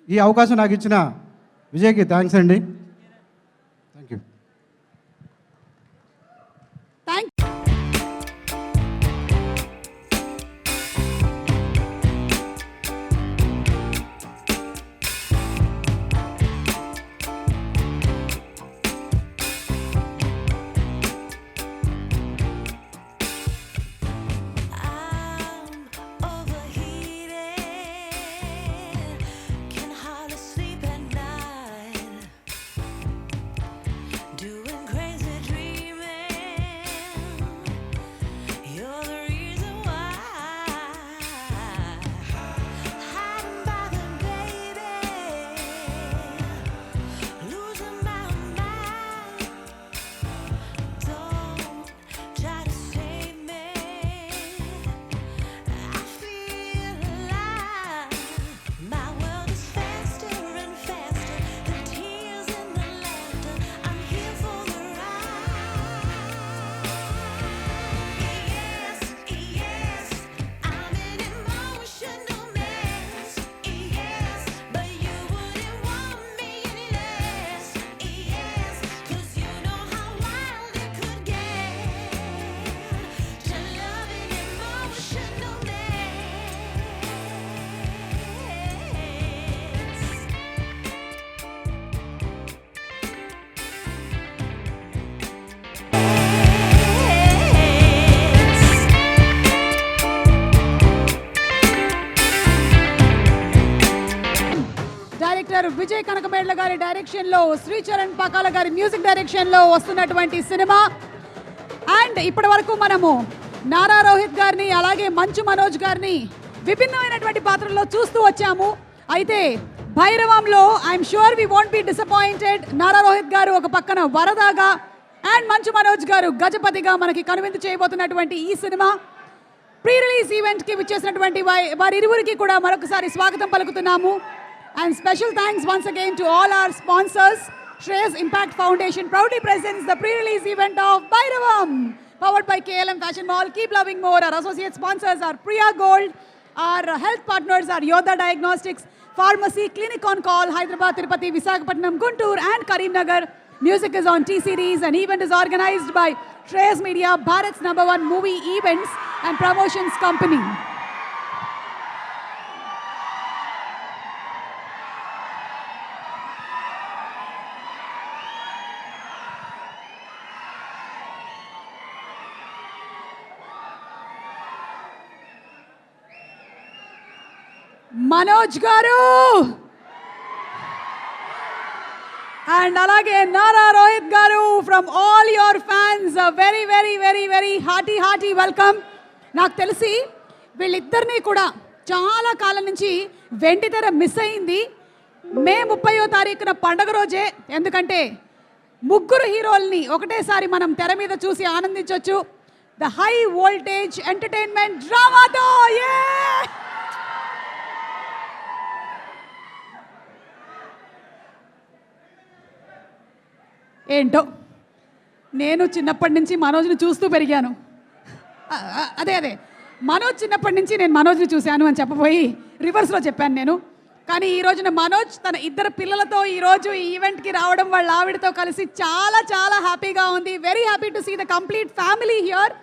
ఈ అవకాశం నాకు ఇచ్చిన విజయ్కి థ్యాంక్స్ అండి. Thank you. డైరెక్టర్ విజయ్ కనకమేడ్ల గారి డైరెక్షన్లో, శ్రీచరణ్ పాకాల గారి మ్యూజిక్ డైరెక్షన్లో వస్తున్నటువంటి సినిమా. అండ్ ఇప్పటి వరకు మనము నారా రోహిత్ గారిని అలాగే మంచు మనోజ్ గారిని విభిన్నమైనటువంటి పాత్రల్లో చూస్తూ వచ్చాము. అయితే భైరవంలో I'm sure we won't be disappointed. Nara Rohit garu ఒక పక్కన వరదాగా అండ్ మంచు మనోజ్ గారు గజపతిగా మనకి కనువిందు చేయబోతున్నటువంటి ఈ సినిమా ప్రీ రిలీజ్ ఈవెంట్కి విచ్చేసినటువంటి వారిరువురికి కూడా మరొకసారి స్వాగతం పలుకుతున్నాము. And special thanks once again to all our sponsors. Shreyas Impact Foundation proudly presents the pre-release event of Bhairavam, powered by KLM Fashion Mall. Keep loving more. Our associate sponsors are Priya Gold. Our health partners are Yoda Diagnostics, Pharmacy, Clinic on Call, Hyderabad, Tirupati, Visakhapatnam, Guntur and Karimnagar. Music is on T-Series. An event is organized by Shreyas Media, Bharat's #1 movie events and promotions company. Manoj గారు and అలాగే నారా రోహిత్ గారు from all your fans very very very very hearty welcome. నాకు తెలిసి వీళ్ళిద్దరినీ కూడా చాలా కాలం నుంచి వెండితెర miss అయింది. మే 30వ తారీఖున పండగ రోజే, ఎందుకంటే ముగ్గురు హీరోల్ని ఒకటేసారి మనం తెర మీద చూసి ఆనందించవచ్చు. ద హై వోల్టేజ్ ఎంటర్టైన్మెంట్ డ్రామాతో ఏంటో నేను చిన్నప్పటి నుంచి మనోజ్ని చూస్తూ పెరిగాను. అదే మనోజ్ చిన్నప్పటి నుంచి నేను మనోజ్ని చూశాను అని చెప్పబోయి రివర్స్లో చెప్పాను నేను. కానీ ఈ రోజున మనోజ్ తన ఇద్దరు పిల్లలతో ఈరోజు ఈ ఈవెంట్కి రావడం, వాళ్ళ ఆవిడతో కలిసి చాలా చాలా హ్యాపీగా ఉంది. Very happy to see the complete family here.